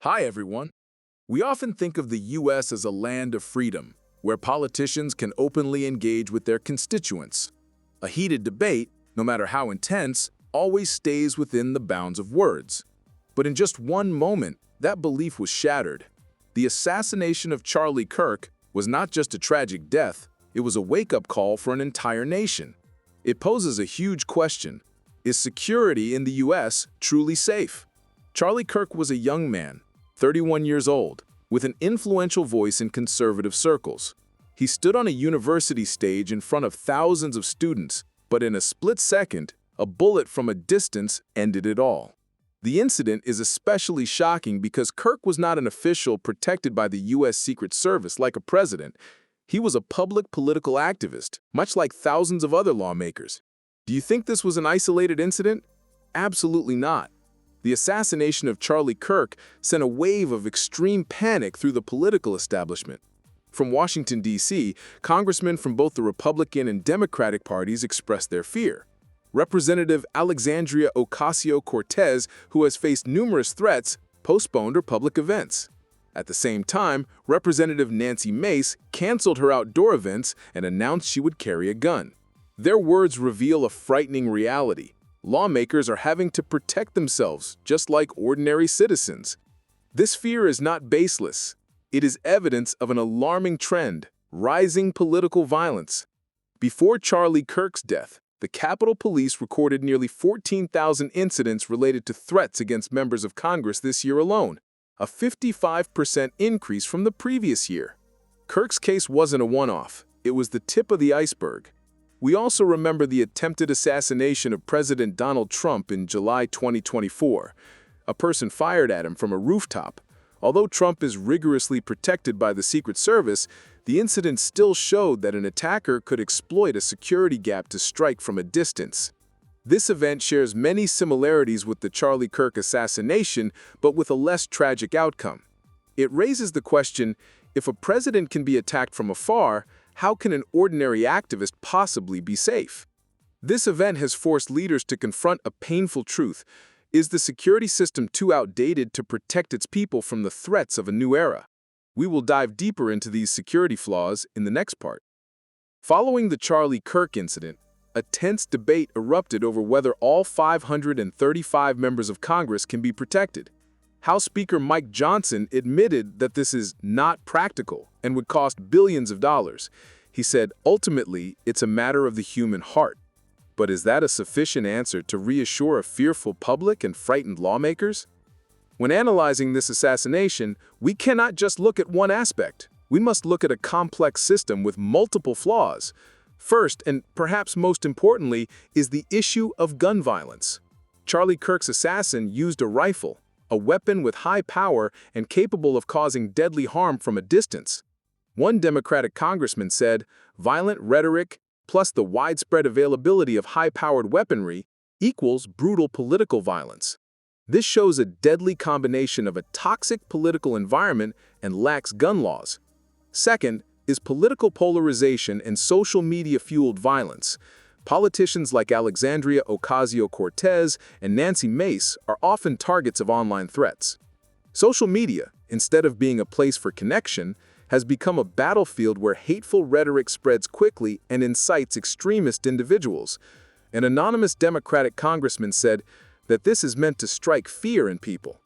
Hi, everyone. We often think of the U.S. as a land of freedom, where politicians can openly engage with their constituents. A heated debate, no matter how intense, always stays within the bounds of words. But in just one moment, that belief was shattered. The assassination of Charlie Kirk was not just a tragic death, it was a wake-up call for an entire nation. It poses a huge question. Is security in the U.S. truly safe? Charlie Kirk was a young man, 31 years old, with an influential voice in conservative circles. He stood on a university stage in front of thousands of students, but in a split second, a bullet from a distance ended it all. The incident is especially shocking because Kirk was not an official protected by the U.S. Secret Service like a president. He was a public political activist, much like thousands of other lawmakers. Do you think this was an isolated incident? Absolutely not. The assassination of Charlie Kirk sent a wave of extreme panic through the political establishment. From Washington, D.C., congressmen from both the Republican and Democratic parties expressed their fear. Representative Alexandria Ocasio-Cortez, who has faced numerous threats, postponed her public events. At the same time, Representative Nancy Mace canceled her outdoor events and announced she would carry a gun. Their words reveal a frightening reality. Lawmakers are having to protect themselves, just like ordinary citizens. This fear is not baseless. It is evidence of an alarming trend, rising political violence. Before Charlie Kirk's death, the Capitol Police recorded nearly 14,000 incidents related to threats against members of Congress this year alone, a 55% increase from the previous year. Kirk's case wasn't a one-off. It was the tip of the iceberg. We also remember the attempted assassination of President Donald Trump in July 2024. A person fired at him from a rooftop. Although Trump is rigorously protected by the Secret Service, the incident still showed that an attacker could exploit a security gap to strike from a distance. This event shares many similarities with the Charlie Kirk assassination, but with a less tragic outcome. It raises the question, if a president can be attacked from afar, how can an ordinary activist possibly be safe? This event has forced leaders to confront a painful truth. Is the security system too outdated to protect its people from the threats of a new era? We will dive deeper into these security flaws in the next part. Following the Charlie Kirk incident, a tense debate erupted over whether all 535 members of Congress can be protected. House Speaker Mike Johnson admitted that this is not practical and would cost billions of dollars. He said, ultimately, it's a matter of the human heart. But is that a sufficient answer to reassure a fearful public and frightened lawmakers? When analyzing this assassination, we cannot just look at one aspect. We must look at a complex system with multiple flaws. First, and perhaps most importantly, is the issue of gun violence. Charlie Kirk's assassin used a rifle, a weapon with high power and capable of causing deadly harm from a distance. One Democratic congressman said, violent rhetoric plus the widespread availability of high-powered weaponry equals brutal political violence. This shows a deadly combination of a toxic political environment and lax gun laws. Second is political polarization and social media-fueled violence. Politicians like Alexandria Ocasio-Cortez and Nancy Mace are often targets of online threats. Social media, instead of being a place for connection, has become a battlefield where hateful rhetoric spreads quickly and incites extremist individuals. An anonymous Democratic congressman said that this is meant to strike fear in people.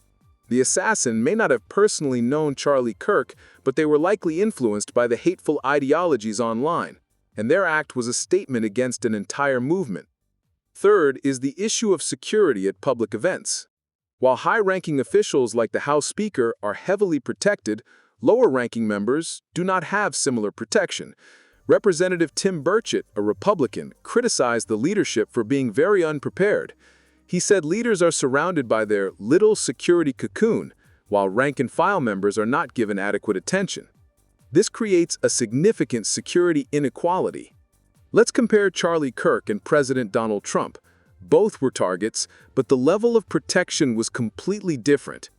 The assassin may not have personally known Charlie Kirk, but they were likely influenced by the hateful ideologies online, and their act was a statement against an entire movement. Third is the issue of security at public events. While high-ranking officials like the House Speaker are heavily protected, lower-ranking members do not have similar protection. Representative Tim Burchett, a Republican, criticized the leadership for being very unprepared. He said leaders are surrounded by their little security cocoon, while rank-and-file members are not given adequate attention. This creates a significant security inequality. Let's compare Charlie Kirk and President Donald Trump. Both were targets, but the level of protection was completely different.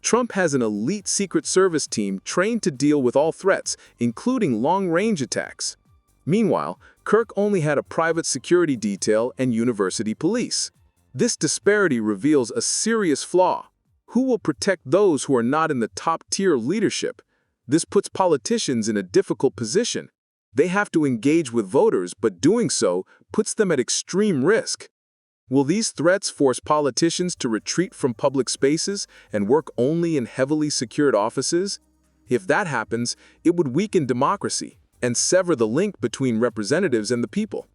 Trump has an elite Secret Service team trained to deal with all threats, including long-range attacks. Meanwhile, Kirk only had a private security detail and university police. This disparity reveals a serious flaw. Who will protect those who are not in the top-tier leadership? This puts politicians in a difficult position. They have to engage with voters, but doing so puts them at extreme risk. Will these threats force politicians to retreat from public spaces and work only in heavily secured offices? If that happens, it would weaken democracy and sever the link between representatives and the people.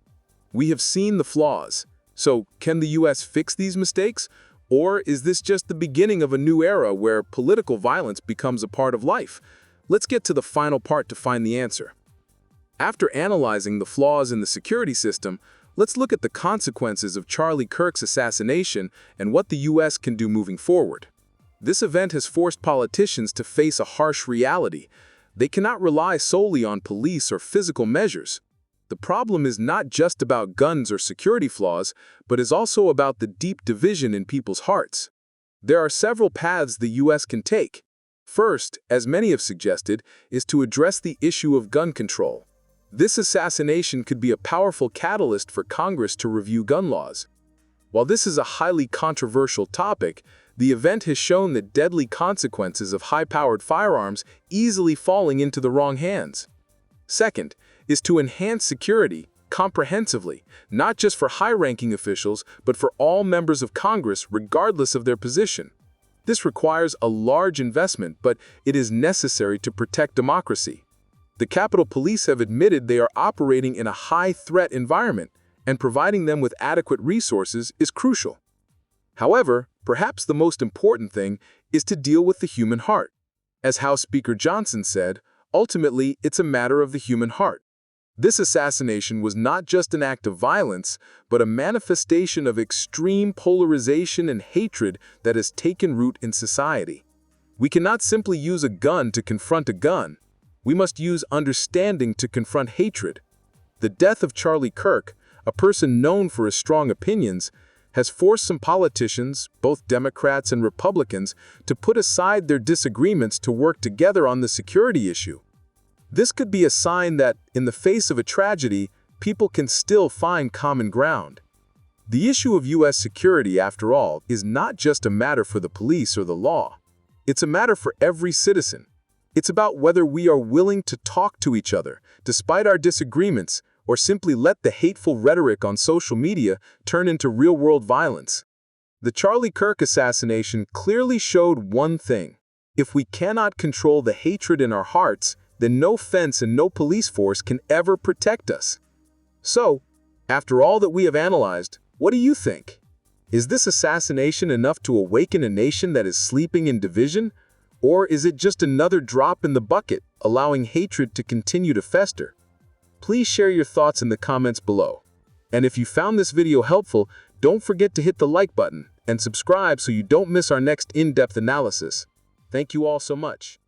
We have seen the flaws. So, can the U.S. fix these mistakes? Or is this just the beginning of a new era where political violence becomes a part of life? Let's get to the final part to find the answer. After analyzing the flaws in the security system, let's look at the consequences of Charlie Kirk's assassination and what the U.S. can do moving forward. This event has forced politicians to face a harsh reality. They cannot rely solely on police or physical measures. The problem is not just about guns or security flaws, but is also about the deep division in people's hearts. There are several paths the U.S. can take. First, as many have suggested, is to address the issue of gun control. This assassination could be a powerful catalyst for Congress to review gun laws. While this is a highly controversial topic, the event has shown the deadly consequences of high-powered firearms easily falling into the wrong hands. Second, is to enhance security comprehensively, not just for high-ranking officials, but for all members of Congress regardless of their position. This requires a large investment, but it is necessary to protect democracy. The Capitol Police have admitted they are operating in a high-threat environment, and providing them with adequate resources is crucial. However, perhaps the most important thing is to deal with the human heart. As House Speaker Johnson said, ultimately, it's a matter of the human heart. This assassination was not just an act of violence, but a manifestation of extreme polarization and hatred that has taken root in society. We cannot simply use a gun to confront a gun. We must use understanding to confront hatred. The death of Charlie Kirk, a person known for his strong opinions, has forced some politicians, both Democrats and Republicans, to put aside their disagreements to work together on the security issue. This could be a sign that, in the face of a tragedy, people can still find common ground. The issue of U.S. security, after all, is not just a matter for the police or the law. It's a matter for every citizen. It's about whether we are willing to talk to each other, despite our disagreements, or simply let the hateful rhetoric on social media turn into real-world violence. The Charlie Kirk assassination clearly showed one thing. If we cannot control the hatred in our hearts, then no fence and no police force can ever protect us. So, after all that we have analyzed, what do you think? Is this assassination enough to awaken a nation that is sleeping in division? Or is it just another drop in the bucket, allowing hatred to continue to fester? Please share your thoughts in the comments below. And if you found this video helpful, don't forget to hit the like button and subscribe so you don't miss our next in-depth analysis. Thank you all so much.